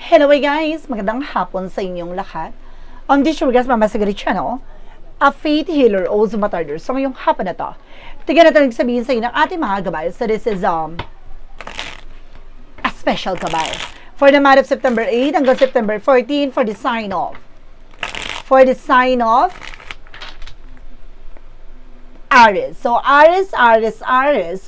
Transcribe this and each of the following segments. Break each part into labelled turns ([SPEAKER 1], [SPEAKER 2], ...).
[SPEAKER 1] Hello guys! Magandang hapon sa inyong lahat. On this show guys, Mama Sigrid Channel, a faith healer o sumatarder. So ngayong hapon na to, tignan natin sabihin sa inyo ng ating mga gabay. So this is a special gabay. For the month of September 8 hanggang September 14 for the sign of. For the sign of Aries. So Aries,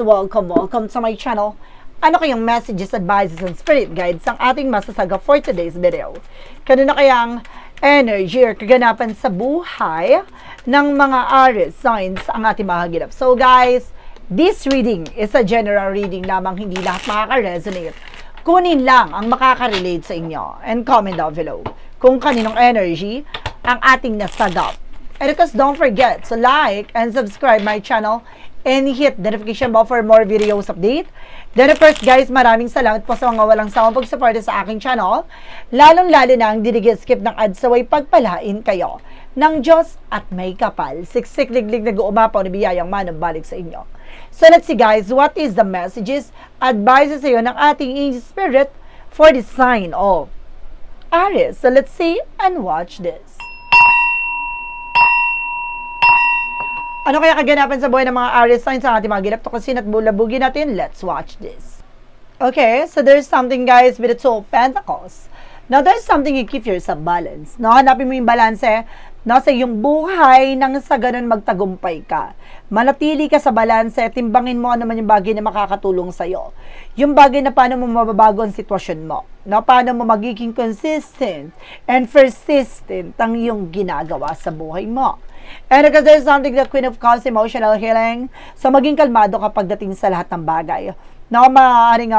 [SPEAKER 1] welcome to my channel. Ano kayang messages, advices, and spirit guides ang ating masasaga for today's video? Kanina kayang energy or kaganapan sa buhay ng mga Aries signs ang ating mahaginap. So guys, this reading is a general reading lamang, hindi lahat makaka-resonate. Kunin lang ang makaka-relate sa inyo and comment down below kung kaninong energy ang ating nasagap. And of course, don't forget to like and subscribe my channel and hit the notification bell for more videos update. Then of course guys, maraming salamat po sa mga walang sawang pagsuporta sa aking channel. Lalong-lalo na ang skip ng ads sa way pagpalain kayo ng Diyos at may kapal. Siksik liglig nag-uumapaw na biyayang manabalik sa inyo. So let's see guys, what is the messages, advices sa iyo ng ating angel spirit for the sign of Aries. So let's see and watch this. Ano kaya kaganapan sa buhay ng mga Aries signs sa ating mga ginap? Tukusin at bulabugin natin. Let's watch this. Okay, so there's something guys with the Two of Pentacles. Now, there's something you keep yourself balanced. No? Hanapin mo yung balanse sa iyong buhay nang sa ganun magtagumpay ka. Manatili ka sa balanse, timbangin mo ano man yung bagay na makakatulong sa'yo. Yung bagay na paano mo mababago ang sitwasyon mo. No? Paano mo magiging consistent and persistent ang iyong ginagawa sa buhay mo. And because there's something that Queen of Cups, emotional healing. So, maging kalmado kapag dating sa lahat ng bagay. No, maaaring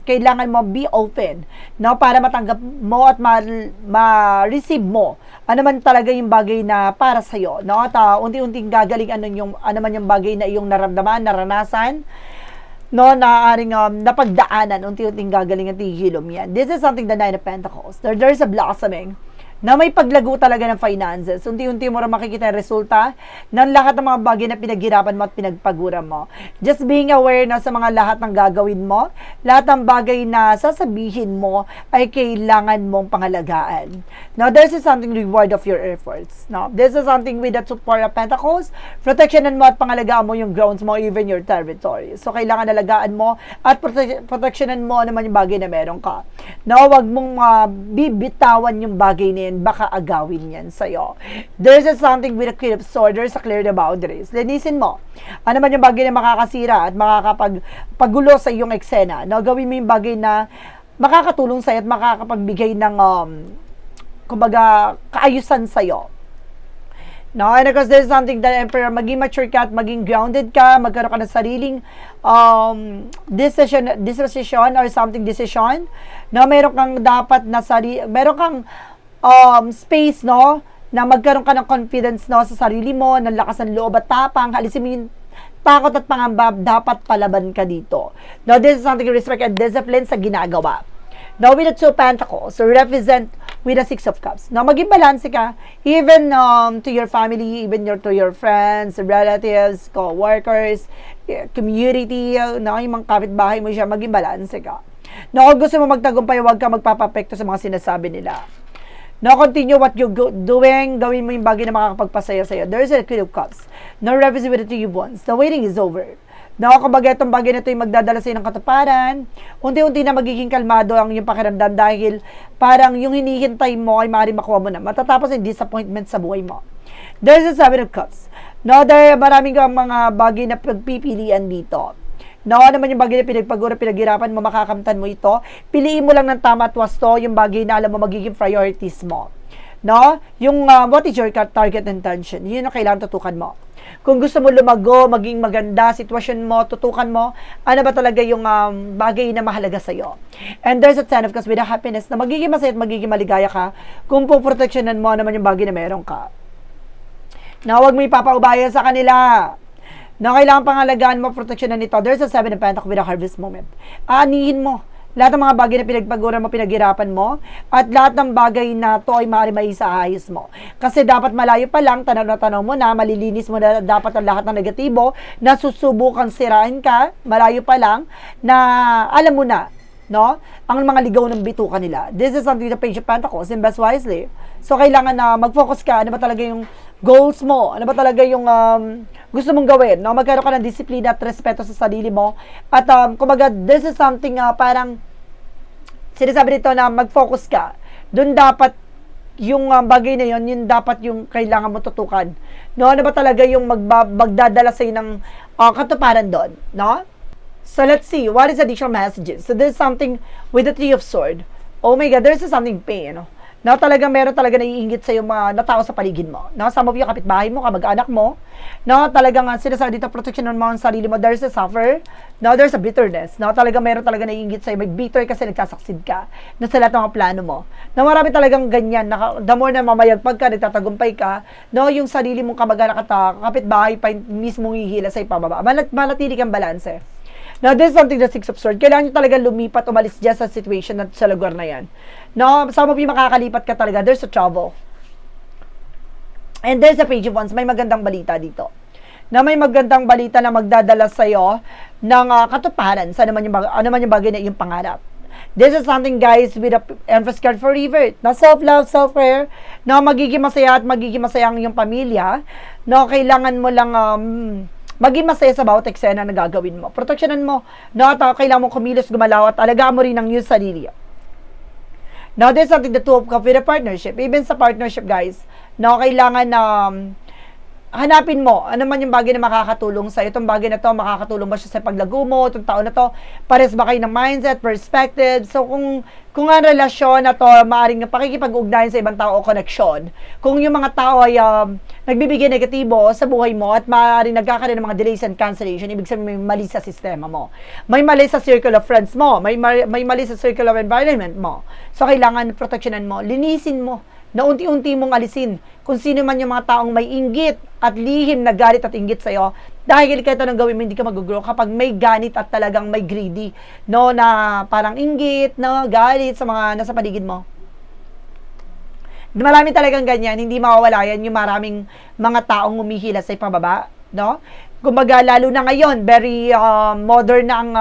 [SPEAKER 1] kailangan mo be open, no, para matanggap mo at ma-receive mo ano man talaga yung bagay na para sa iyo, no? At unti-unting gagaling ano man yung bagay na iyong naramdaman, naranasan, no, naaaring napagdaanan, unti-unting gagaling at hihilom yan. This is something the Nine of Pentacles. There's a blossoming na may paglago talaga ng finances. Unti-unti mo rin makikita yung resulta ng lahat ng mga bagay na pinaghirapan mo at pinagpaguran mo. Just being aware na sa mga lahat ng gagawin mo, lahat ng bagay na sasabihin mo ay kailangan mong pangalagaan. Now, this is something reward of your efforts. Now, this is something with the Two of Pentacles. Protectionan mo at pangalagaan mo yung grounds mo, even your territory. So, kailangan alagaan mo at protectionan mo naman yung bagay na meron ka. Now, wag mong bibitawan yung bagay na baka agawin yan sa'yo. There's something with a Queen of Swords, there's a clear the boundaries. Linisin mo. Ano man yung bagay na makakasira at makakapagpagulo sa iyong eksena. No, gawin mo yung bagay na makakatulong sa'yo at makakapagbigay ng kumbaga, kaayusan sa'yo. No, and because there's something that Emperor, maging mature ka at maging grounded ka, magkaroon ka ng sariling decision or something decision. No, meron kang dapat na meron kang space, no, na magkaroon ka ng confidence, no, sa sarili mo, ng lakas ng loob at tapang. Halisin mo yung takot at pangamba, dapat palaban ka dito. Now, this is something respect and discipline sa ginagawa. Now, with the Two of Pentacles, so represent with the Six of Cups. Now, maging balanse ka, even to your family, even to your friends, relatives, co-workers, community, no, yung mga kapitbahay mo siya, maging balanse ka. Now, kung gusto mo magtagumpay, huwag ka magpapapekto sa mga sinasabi nila. Now, continue what you're doing. Gawin mo yung bagay na makakapagpasaya sa'yo. There's a Queen of Cups. Now, represent with the Two of Wands. The waiting is over. Now, kumbaga itong bagay na ito yung magdadala sa'yo ng katuparan. Unti-unti na magiging kalmado ang iyong pakiramdam dahil parang yung hinihintay mo ay maaaring makuha mo na. Matatapos yung disappointment sa buhay mo. There's a Seven of Cups. Now, there maraming mga bagay na pagpipilian dito. No, naman yung bagay na pinaghirapan mo, makakamtan mo ito. Piliin mo lang ng tama at wasto yung bagay na alam mo magiging priorities mo. No? Yung what is your target intention? Yun ang kailangan tutukan mo. Kung gusto mo lumago, maging maganda, sitwasyon mo, tutukan mo, ano ba talaga yung bagay na mahalaga sa'yo. And there's a Ten of Cups with a happiness na magiging masaya at magiging maligaya ka kung puproteksyonan mo naman yung bagay na meron ka. Na huwag mo ipapaubaya sa kanila. Na kailangan pangalagaan mo, proteksyonan nito. There's a Seven of Pentacles with a harvest moment. Aanihin mo lahat ng mga bagay na pinagpaguran mo, pinaghirapan mo, at lahat ng bagay na to ay maaari maisaayos mo. Kasi dapat malayo pa lang, tanaw na tanaw mo na, malilinis mo na dapat ang lahat ng negatibo, na susubukan sirain ka, malayo pa lang, na alam mo na no? Ang mga ligaw ng bituka nila. This is something the Page of Pentacles, invest wisely. So, kailangan na mag-focus ka, ano ba talaga yung goals mo, ano ba talaga yung gusto mong gawin, no? Magkaroon ka ng disiplina at respeto sa sarili mo. At, kumbaga, this is something parang, sinasabi dito na mag-focus ka. Doon dapat, yung bagay na yun dapat yung kailangan mo tutukan. No? Ano ba talaga yung magdadala sa'yo ng katuparan doon, no? So, let's see. What is additional messages? So, there's something with the Three of Swords. Oh my God, there's something pain, no? Na talaga meron talaga naiingit sa yung mga natao sa paligid mo. No? Some of you, kapitbahay mo, kamag-anak mo. No? Talagang sinasabi dito, protection mo ang sarili mo. There's a suffer. No? There's a bitterness. No? Talaga meron talaga naiingit sa iyo. May bitter kasi nagsasaksid ka na sa lahat ng mga plano mo. No? Marami talagang ganyan. The more na mamayagpag ka, nagtatagumpay ka, no? Yung sarili mong kamag-anak at kapitbahay pa mismong hihila sa ipababa. Manatili kang balanse. Now, this is something the Six of Swords. Kailangan nyo talaga lumipat, umalis dyan sa situation at sa lugar na yan. No, some of you makakalipat ka talaga. There's a trouble. And there's a Page of Wands. May magandang balita dito. Na may magandang balita na magdadala sa'yo ng katuparan sa ano man yung bagay na iyong pangarap. This is something, guys, with a emphasis card for revert. Na self-love, self-care, na magiging masaya at magiging masaya ang iyong pamilya. No, kailangan mo lang maging masaya sa bawat eksena na gagawin mo. Proteksyonan mo. No, at kailangan mo kumilos, gumalaw at alagaan mo rin ang iyong sarili. Now, there's something the Two of Cups with a partnership. Even sa partnership, guys, no, kailangan na hanapin mo ano man yung bagay na makakatulong sa itong bagay na to, makakatulong ba siya sa paglago mo itong taon na to, pares ba kayo ng mindset, perspective. So kung ang relasyon na to maaring pakikipag-ugnayan sa ibang tao o connection, kung yung mga tao ay nagbibigay negatibo sa buhay mo at maaring nagkakaroon ng mga delays and cancellation, ibig sabihin may mali sa sistema mo, may mali sa circle of friends mo, may mali sa circle of environment mo. So kailangan proteksyonan mo, linisin mo, na unti-unti mong alisin kung sino man yung mga taong may inggit at lihim na galit at inggit sa'yo. Dahil kahit anong gawin mo, hindi ka mag-grow kapag may ganit at talagang may greedy, no, na parang inggit, no, galit sa mga nasa paligid mo. Marami talagang ganyan, hindi mawawala yan yung maraming mga taong humihila sa ipababa, no? Kumbaga, lalo na ngayon, very modern na ang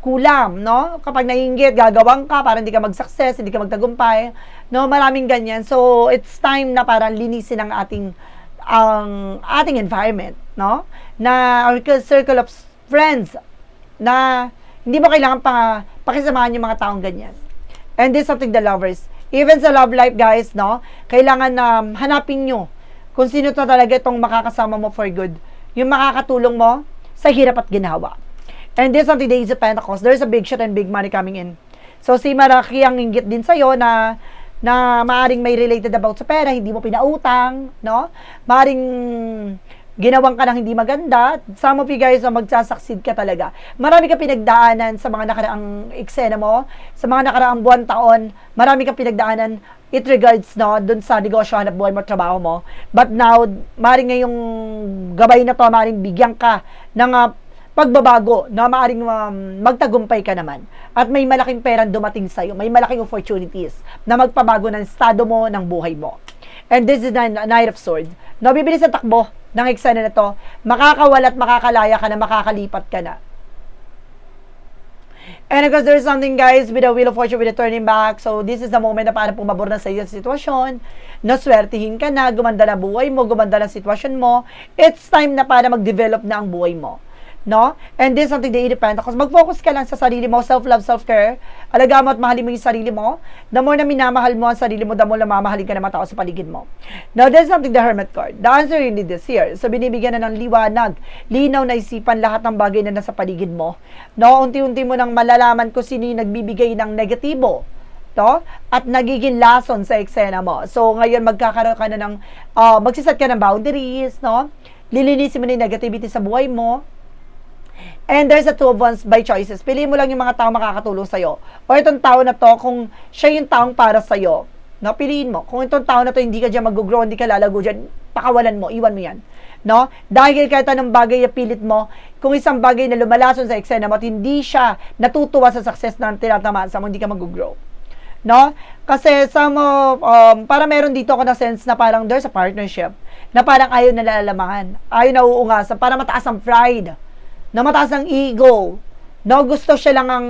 [SPEAKER 1] kulam, no? Kapag naiinggit, gagawang ka para hindi ka mag-success, hindi ka magtagumpay, no? Maraming ganyan. So, it's time na para linisin ang ating environment, no? Na our circle of friends na hindi mo kailangan pakisamahan yung mga taong ganyan. And this is something the lovers. Even sa love life, guys, no? Kailangan na hanapin nyo kung sino to talaga itong makakasama mo for good. Yung makakatulong mo sa hirap at ginawa. And this on the Days of Pentacles, there's a big shot and big money coming in. So, si Maraki ang inggit din sa'yo na maaring may related about sa pera, hindi mo pinautang, no? Maaring ginawang ka ng hindi maganda. Some of you guys magsasucceed ka talaga. Marami ka pinagdaanan sa mga nakaraang eksena mo, sa mga nakaraang buwan, taon. Marami ka pinagdaanan it regards, no, dun sa negosyo, hanap buhay mo, trabaho mo. But now, maaring ngayong gabay na to, maaring bigyan ka ng pagbabago na maaring magtagumpay ka naman. At may malaking perang dumating sa'yo. May malaking opportunities na magpabago ng estado mo, ng buhay mo. And this is the Knight of Swords. No, bibilis sa takbo ng eksena na to. Makakawala at makakalaya ka na, makakalipat ka na. And because there's something, guys, with the Wheel of Fortune, with the turning back. So, this is the moment na para pumabor na sa iyo sa sitwasyon. Naswertihin ka na, gumanda na buhay mo, gumanda na sitwasyon mo. It's time na para mag-develop na ang buhay mo. No? And this is something the Eight of Pentacles. Mag-focus ka lang sa sarili mo, self-love, self-care. Alagaan mo at mahalin mo yung sarili mo. The more na minamahal mo ang sarili mo, the more na mamahalin ka ng mga tao sa paligid mo. Now, this is something the Hermit card. The answer you need is here. So, binibigyan na ng liwanag, linaw na isipan lahat ng bagay na nasa paligid mo. No? Unti-unti mo nang malalaman kung sino yung nagbibigay ng negatibo. To? At nagiging lason sa eksena mo. So, ngayon magkakaroon ka na ng, magsiset ka ng boundaries, no? Lilinisin mo na yung negativity sa buhay mo. And there's a Two of Wands by choices. Piliin mo lang yung mga tao makakatulong sa'yo. O itong tao na to, kung siya yung taong para sa'yo, no, piliin mo. Kung itong tao na to, hindi ka dyan mag-grow, hindi ka lalago dyan, pakawalan mo, iwan mo yan. No? Dahil kahit anong bagay na pilit mo, kung isang bagay na lumalason sa eksena mo at hindi siya natutuwa sa success na tinatamaan sa mo, hindi ka mag-grow. No? Kasi para meron dito ako na sense na parang there's a partnership na parang ayaw na lalamahan, ayaw na uungasan, para mataas ang pride, na mataas ang ego, No, gusto siya lang ang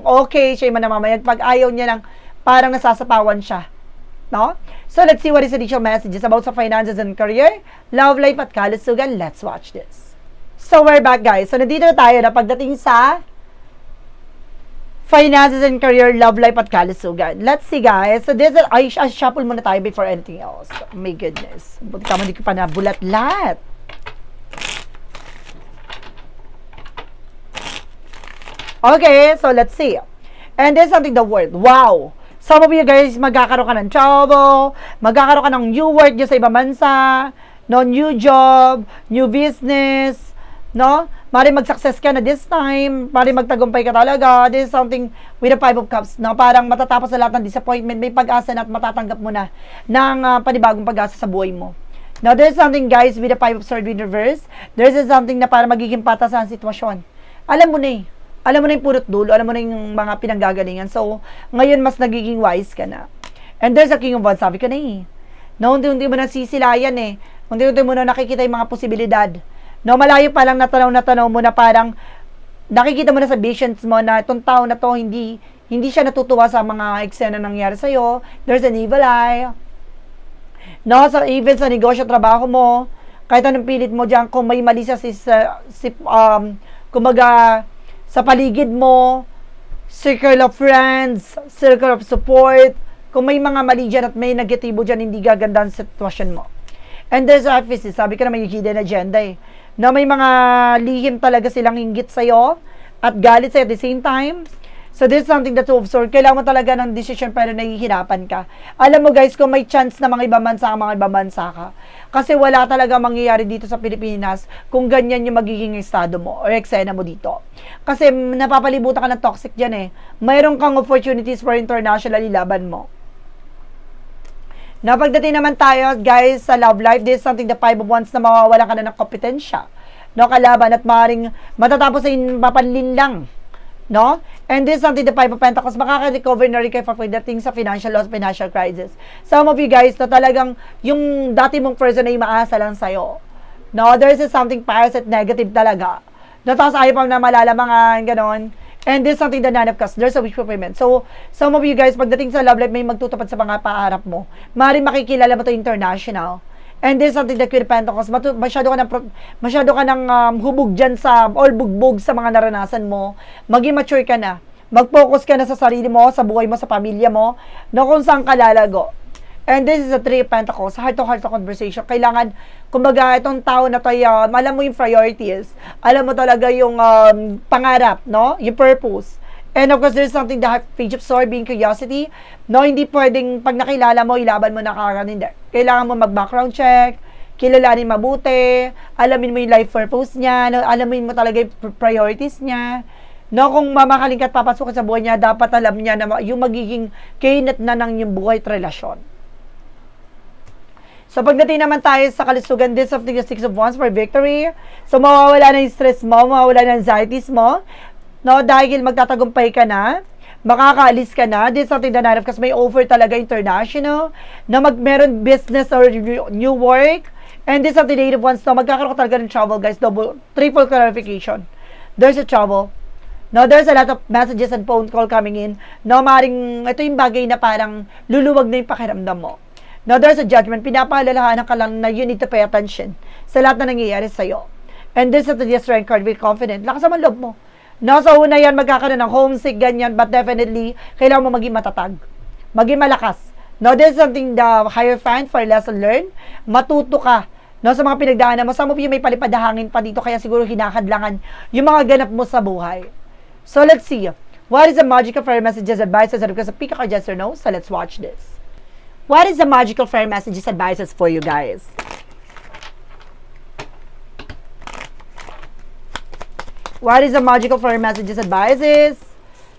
[SPEAKER 1] okay, siya yung manamamayag. Pag ayaw niya lang, parang nasasapawan siya. No? So, let's see what is additional messages about sa finances and career, love life at kalusugan. Let's watch this. So, we're back, guys. So, nandito na tayo na pagdating sa finances and career, love life at kalusugan. Let's see, guys. So, this is, ay, shuffle muna tayo before anything else. Oh, my goodness. Buti ka mo, hindi ko pa nabulat-lat. Okay, so let's see. And there's something the word. Wow! Some of you guys, magkakaroon ka ng travel, magkakaroon ka ng new work dyan sa ibang bansa, no, new job, new business, no? Mari mag-success ka na this time, mari magtagumpay ka talaga. This is something with the 5 of Cups, no? Parang matatapos na lahat ng disappointment, may pag-asa na at matatanggap mo na ng panibagong pag-asa sa buhay mo. Now, there's something, guys, with the 5 of Swords in reverse. There's something na para magiging patas ang sitwasyon. Alam mo na eh. Alam mo na yung purot dulo, alam mo na yung mga pinanggagalingan. So, ngayon mas nagiging wise ka na. And there's a King of Wands, sabi ko na eh. No, unti-unti mo na sisilayan eh. Unti-unti mo na nakikita yung mga posibilidad. No, malayo pa lang natanaw mo na parang nakikita mo na sa visions mo na itong tao na to hindi siya natutuwa sa mga eksena nangyari sa'yo. There's an evil eye. No, so even sa negosyo, trabaho mo, kahit anong pilit mo dyan, kung may mali sa kumbaga, sa paligid mo, circle of friends, circle of support, kung may mga mali dyan at may negatibo dyan, hindi gaganda ang sitwasyon mo. And there's emphasis, sabi ko na may hidden agenda eh, na may mga lihim talaga silang inggit sa'yo at galit sa'yo at the same time. So this is something that to observe. Kailangan mo talaga ng decision pero nahihirapan ka. Alam mo guys, kung may chance na mga ibang bansa ka. Kasi wala talaga mangyayari dito sa Pilipinas kung ganyan yung magiging estado mo or eksena mo dito. Kasi napapalibutan ka ng toxic dyan eh. Mayroon kang opportunities for internationally laban mo. Napagdating naman tayo guys sa love life, this is something the 5 of Wands na mawawala ka na ng kompetensya. No, kalaban at maaaring matatapos sa mapanlin lang. No? And this is something the 5 of Pentacles, makaka-recover na rin kayo for pagdating sa financial loss, financial crisis. Some of you guys na talagang yung dati mong person na imaasa lang sa'yo. No? There's something parasite negative talaga. No? Tapos ayaw pa na malalamangan, ganon. And this is something the 9 of Cups, there's a wish fulfillment. So, some of you guys, pagdating sa love life, may magtutupad sa mga paarap mo. Maaaring makikilala mo to international. And this is something that Queen of Pentacles, masyado ka ng hubog dyan sa, or bugbog sa mga naranasan mo. Maging mature ka na. Mag-focus ka na sa sarili mo, sa buhay mo, sa pamilya mo, na kung saan ka lalago. And this is a 3 of Pentacles, heart-to-heart conversation. Kailangan, kumbaga, itong tao na to, alam mo yung priorities, alam mo talaga yung pangarap, no? Yung purpose. And of course, there's something that Page of Swords, being curiosity. No, hindi pwedeng pag nakilala mo, ilaban mo na kagad. Hindi. Kailangan mo mag-background check, kilalanin mabuti, alamin mo yung life purpose niya, no, alamin mo talaga yung priorities niya. No, kung mamakaling ka at papasok sa buhay niya, dapat alam niya na yung magiging kainat na ng yung buhay at relasyon. So, pagdating naman tayo sa kalusugan, this of the 6 of Wands for victory. So, mawawala na yung stress mo, mawawala na anxieties mo. No, dahil magtatagumpay ka na, makakaalis ka na, this is something the 9 of Cups, may offer talaga international, na meron business or new work, and this is something the 8 of Wands, no, magkakaroon ka talaga ng travel, guys, triple clarification. There's a travel. No, there's a lot of messages and phone call coming in. No, maring, ito yung bagay na parang luluwag na yung pakiramdam mo. No, there's a judgment, pinapaalalahanan ka lang na you need to pay attention sa lahat na nangyayari sa'yo. And this is the strength card, with confident. Lakas naman loob mo. No, sa una yan, magkakaroon ng homesick, ganyan, but definitely, kailangan mo maging matatag. Maging malakas. No, this is something the Hierophant for lesson learned. Matuto ka. No, sa mga pinagdaanan mo, some of you may palipad na hangin pa dito, kaya siguro hinakadlangan yung mga ganap mo sa buhay. So, let's see. What is the magical fairy messages, advices, and because of pick a card, yes or no? So, let's watch this. What is the magical fairy messages, advices for you guys? What is the magical fairy messages, advices?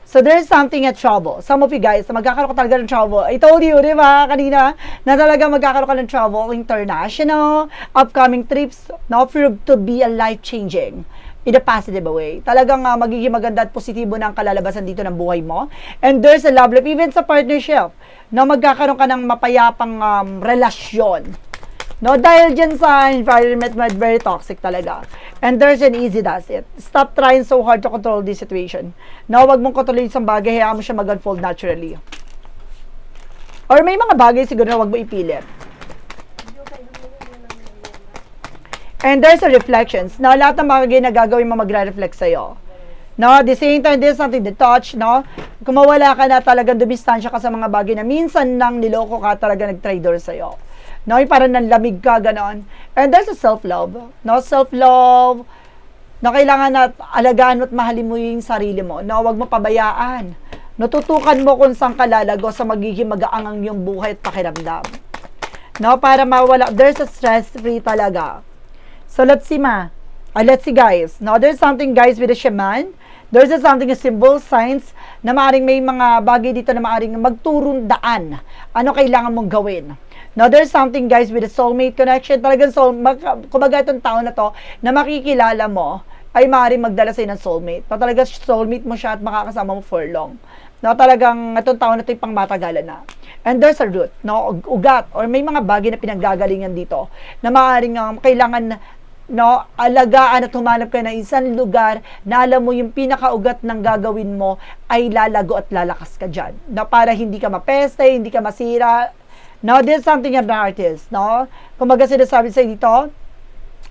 [SPEAKER 1] So, there's something at trouble. Some of you guys, magkakaroon ka talaga ng trouble. I told you, di ba, kanina, na talaga magkakaroon ka ng trouble, international, upcoming trips, now for to be a life-changing in a positive way. Talagang magiging maganda at positibo na ang kalalabasan dito ng buhay mo. And there's a love life, even sa partnership, na magkakaroon ka ng mapayapang relasyon. No, dahil dyan sa environment, very toxic talaga. And there's an easy does it. Stop trying so hard to control this situation. No, wag mong kontrolin isang bagay, hayaan mo siya mag-unfold naturally. Or may mga bagay siguro na wag mo ipilit. And there's a reflections. No, lahat ng mga ginagagawin mo magre-reflect sa'yo. No, at the same time, there's something to touch, no? Kung mawala ka na talagang dumistansya ka sa mga bagay na minsan nang niloko ka talaga nag-traitor sa'yo. No, yung parang nanlamig ka, ganon. And there's a self-love. No, self-love. No, kailangan na alagaan at mahalin mo yung sarili mo. No, wag mo pabayaan. Natutukan mo kung saan ka lalago sa magiging magaangang yung buhay at pakiramdam. No, para mawala. There's a stress-free talaga. So, let's see guys. No, there's something guys with a shaman. There's something, a symbol, signs, na maaaring may mga bagay dito na maaaring magturong daan. Ano kailangan mong gawin? Now, there's something guys with a soulmate connection. Talagang kumbaga itong tao na to, na makikilala mo, ay maaaring magdala sa'yo ng soulmate. No, talaga soulmate mo siya at makakasama mo for long. No, talagang itong tao na ito yung pangmatagalan na. And there's a root, no, ugat, or may mga bagay na pinanggagalingan dito, na maaaring kailangan no, alagaan at humanap ka ng isang lugar na alam mo yung pinakaugat ng gagawin mo ay lalago at lalakas ka dyan. No, para hindi ka mapeste, hindi ka masira. No, this is something of an artist, no? Kung baga sinasabi sa dito,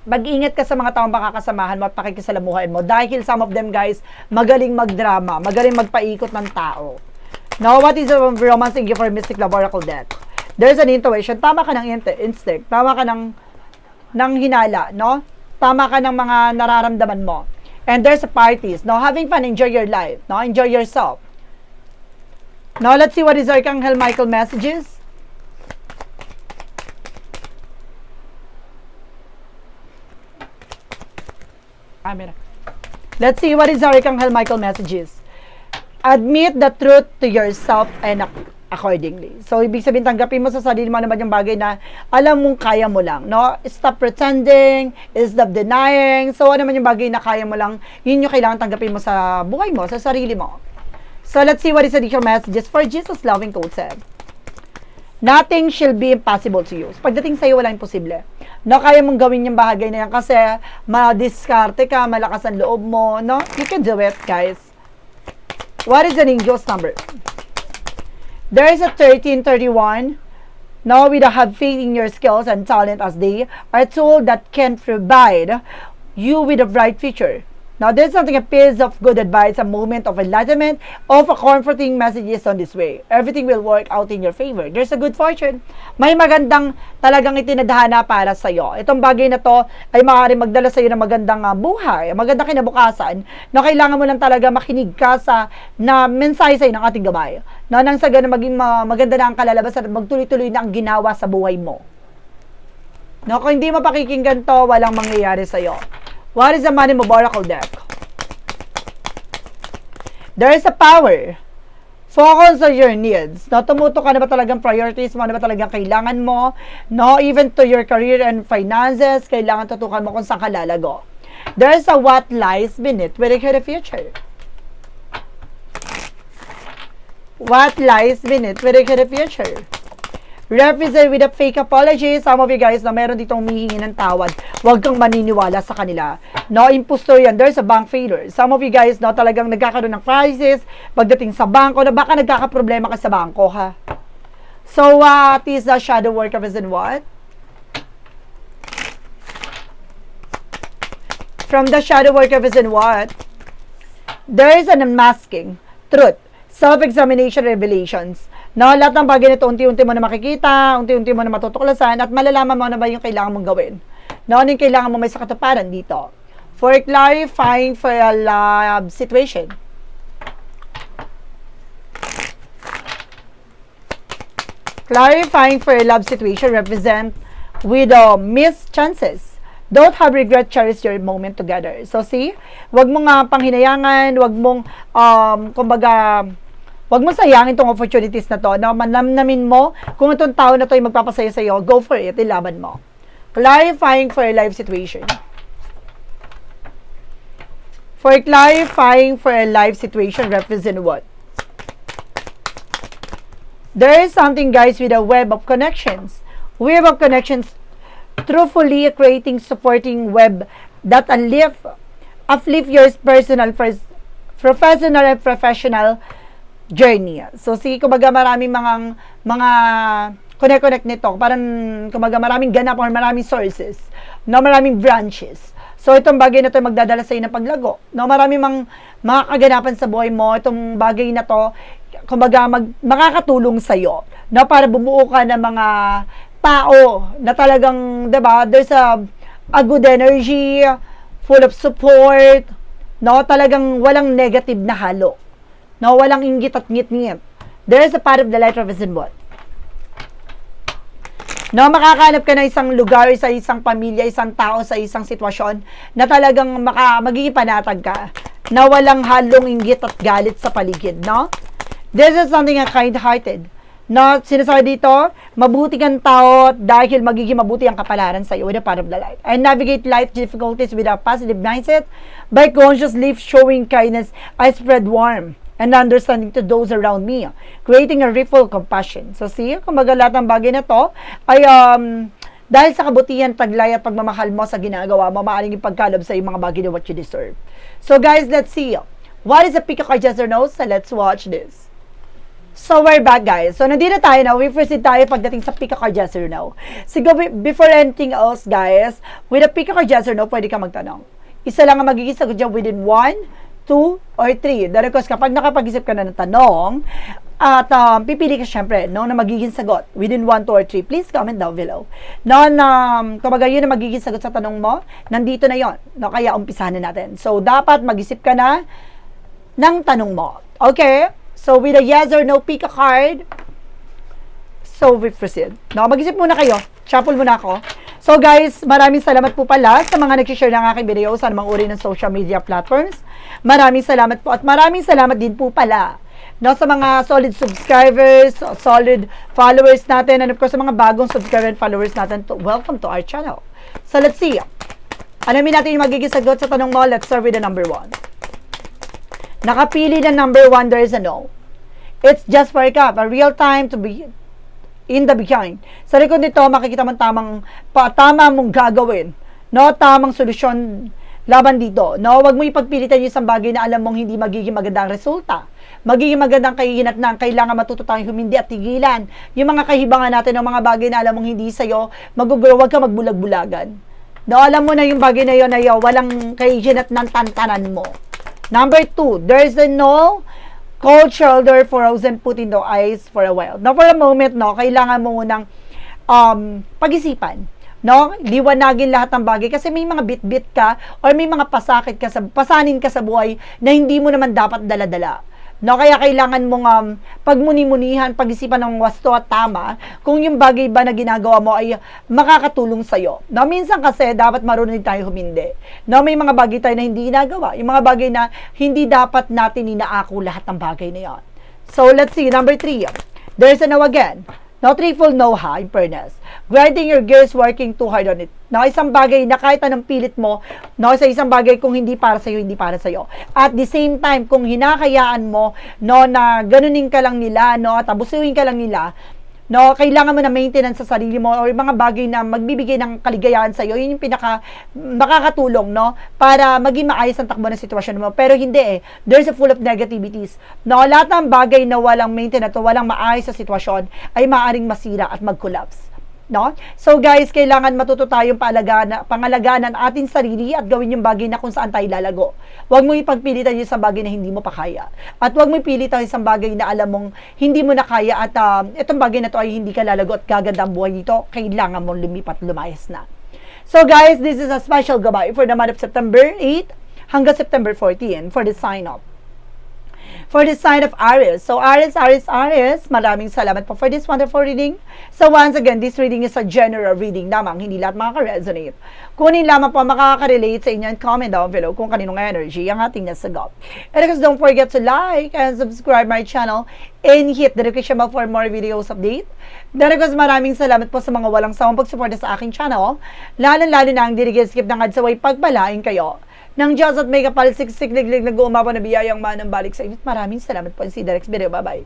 [SPEAKER 1] mag-ingat ka sa mga taong makakasamahan mo at pakikisalamuhan mo dahil some of them guys, magaling magdrama, magaling magpaikot ng tao. Now, what is the romance thank you for Mystic Love Oracle deck? There's an intuition. Tama ka ng instinct. Tama ka ng hinala, no? Tama ka ng mga nararamdaman mo. And there's a parties, no? Having fun, enjoy your life, no? Enjoy yourself. Now, let's see what is Archangel Michael messages. Let's see what is Archangel Michael messages. Admit the truth to yourself and accordingly. So, ibig sabihin, tanggapin mo sa sarili mo naman yung bagay na alam mong kaya mo lang, no? Stop pretending, stop denying. So, ano naman yung bagay na kaya mo lang, yun yung kailangan tanggapin mo sa buhay mo, sa sarili mo. So, let's see what is additional messages for Jesus loving code said. Nothing shall be impossible to you. So, pagdating sa'yo, walang imposible. No, kaya mong gawin yung bagay na yan kasi madiskarte ka, malakas ang loob mo, no? You can do it, guys. What is an angel's number? There is a 1331. Now, we have faith in your skills and talent as they are told that can provide you with a bright future. Now, there's something, a piece of good advice, a moment of enlightenment, of a comforting messages on this way. Everything will work out in your favor. There's a good fortune. May magandang talagang itinadhana para sa iyo. Itong bagay na to ay maaaring magdala sa iyo ng magandang buhay, magandang kinabukasan, na kailangan mo lang talaga makinig ka sa na mensahe sa iyo ng ating gabay. Na nang sa ganun maging maganda na ang kalalabasan at magtuloy-tuloy na ang ginawa sa buhay mo. No, kung hindi mo pakikinggan to, walang mangyayari sa iyo. What is the Money Move Oracle deck? There is a power. Focus on your needs. No, tumuto ka na ba talagang priorities mo? Ano ba talagang kailangan mo? No, even to your career and finances, kailangan tutukan mo kung saan ka lalago. There is a what lies beneath with the future. What lies beneath with the future? Represent with a fake apology. Some of you guys na meron ditong humihingi ng tawad, huwag kang maniniwala sa kanila. No, impostor yan. There's a bank failure. Some of you guys, no, talagang nagkakaroon ng crisis pagdating sa bangko, na baka nagkakaproblema ka sa bangko, ha? So, what is the shadow work represent what? From the shadow work represent what? There is an unmasking. Truth. Self-examination revelations. No, lahat ng bagay nito, unti-unti mo na makikita, unti-unti mo na matutuklasan, at malalaman mo na ba yung kailangan mong gawin. No, ano yung kailangan mo may sa katuparan dito. For clarifying for a love situation. Clarifying for a love situation represent with missed chances. Don't have regret, cherish your moment together. So, see, wag mong panghinayangan, wag mong, kumbaga, wag mo sayangin tong opportunities na to, na manamnamin mo kung itong tao na to ay magpapasaya sa iyo, go for it, ilaban mo. Clarifying for a life situation. For clarifying for a life situation represent what? There is something, guys, with a web of connections. Web of connections, truthfully creating, supporting web that uplift your professional and professional journey. So, kumbaga maraming mga connect nito. Parang, kumbaga maraming ganap or maraming sources. No, maraming branches. So, itong bagay na to magdadala sa iyo ng paglago. No, maraming mga kaganapan sa buhay mo. Itong bagay na to, kumbaga makakatulong sa iyo. No, para bumuo ka ng mga tao na talagang, diba, there's a good energy, full of support, no, talagang walang negative na halo. No, walang inggit at ngit-ngit. There is a part of the light represent what? No, makakahanap ka ng isang lugar, sa isang pamilya, isang tao, sa isang sitwasyon na talagang magiging panatag ka, na walang halong inggit at galit sa paligid, no? This is something kind-hearted. No, sinasabi dito, mabuti kang tao dahil magiging mabuti ang kapalaran sa iyo with a part of the life. I navigate life difficulties with a positive mindset by consciously showing kindness. I spread warmth and understanding to those around me, creating a ripple compassion. So see, kumbaga lahat ng bagay na to ay dahil sa kabutihan, taglay at pagmamahal mo sa ginagawa mo, maaaring ipagkalob sa iyo mga bagay na what you deserve. So guys, let's see. What is a pick of card, yes or no? So let's watch this. So we're back, guys. So nandito tayo na. We proceed tayo pagdating sa pick a card, yes or no. Siguro before anything else, guys, with a pick a card, yes or no, pwede ka magtanong. Isa lang ang magiging sagot dyan within 1, 2, or 3. Dahil because kapag nakapag-isip ka na ng tanong, at pipili ka syempre, no, na magiging sagot within 1, 2, or 3. Please comment down below. No, kumbaga yun na magiging sagot sa tanong mo, nandito na yon. No, kaya umpisahan na natin. So, dapat mag-isip ka na ng tanong mo. Okay? So, with a yes or no, pick a card. So, we proceed. No, mag-isip muna kayo. Shuffle muna ako. So, guys, maraming salamat po pala sa mga nag-share ng aking video sa anumang uri ng social media platforms. Maraming salamat po. At maraming salamat din po pala, no, sa mga solid subscribers, solid followers natin, and of course, sa mga bagong subscribers and followers natin. Welcome to our channel. So, let's see. Alamin natin yung magiging sagot sa tanong mo. Let's start with the number 1. Nakapili na number 1, there is a no. It's just for a cup, a real time to be in the behind. Sa likod nito, makikita mo tama mong gagawin. No, tamang solusyon laban dito. No, wag mo ipagpilitan yung isang bagay na alam mong hindi magiging magandang resulta. Magiging magandang kahihinatnan, kailangan matuto tayong humindi at tigilan. Yung mga kahibangan natin ng mga bagay na alam mong hindi sa'yo, mag-grow, wag ka magbulag-bulagan. No, alam mo na yung bagay na yun na walang kahihinatnan tantanan mo. Number 2, there is a no, cold shoulder, frozen, put in the eyes for a while. No, for a moment, no, kailangan mo munang pag-isipan. No, liwanagin lahat ng bagay kasi may mga bit-bit ka or may mga pasanin ka sa buhay na hindi mo naman dapat dala-dala. No, kaya kailangan mong pagmuni-munihan, pag-isipan ng wasto at tama kung yung bagay ba na ginagawa mo ay makakatulong sa'yo. No, minsan kasi dapat marunong tayo humindi. No, may mga bagay tayo na hindi ginagawa. Yung mga bagay na hindi dapat natin inaako lahat ng bagay na yan. So, let's see. Number 3. There's a no again. No, threefold no ha, in fairness. Grinding your gears, working too hard on it. No, isang bagay na kahit anong pilit mo, no, sa isang bagay kung hindi para sa'yo, hindi para sa'yo. At the same time, kung hinakayaan mo, no, na ganunin ka lang nila, no, at abusuhin ka lang nila, no, kailangan mo na maintenance sa sarili mo or mga bagay na magbibigay ng kaligayahan sa iyo. Yun yung pinaka makakatulong, no, para maging maayos ang takbo ng sitwasyon mo. Pero hindi there's a full of negativities. No, lahat ng bagay na walang maintenance o walang maayos sa sitwasyon ay maaaring masira at mag-collapse. No? So guys, kailangan matuto tayong pangalagaan ang ating sarili at gawin yung bagay na kung saan tayo lalago. Huwag mo ipagpilitan yung isang bagay na hindi mo pa kaya. At huwag mo ipilitan yung isang bagay na alam mong hindi mo na kaya at itong bagay na to ay hindi ka lalago at gaganda ang buhay dito. Kailangan mong lumipat, lumayas na. So guys, this is a special goodbye for the month of September 8 hanggang September 14 for the sign-up. For the sign of Aries. So, Aries, maraming salamat po for this wonderful reading. So, once again, this reading is a general reading lamang. Hindi lahat makaka-resonate. Kunin lamang po makaka-relate sa inyo and comment down below kung kaninong energy ang ating nasagot. And of course, don't forget to like and subscribe my channel and hit the notification bell for more videos update. And of course, maraming salamat po sa mga walang sawang pagsuporta sa aking channel. Lalo na ang dirigil-skip ng adsaway pagpalain kayo ng Diyos at may kapal-siksik liglig nag-uumapa na biyayang manang balik sa inyo. Maraming salamat po. See you next video. Bye-bye.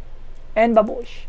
[SPEAKER 1] And babush.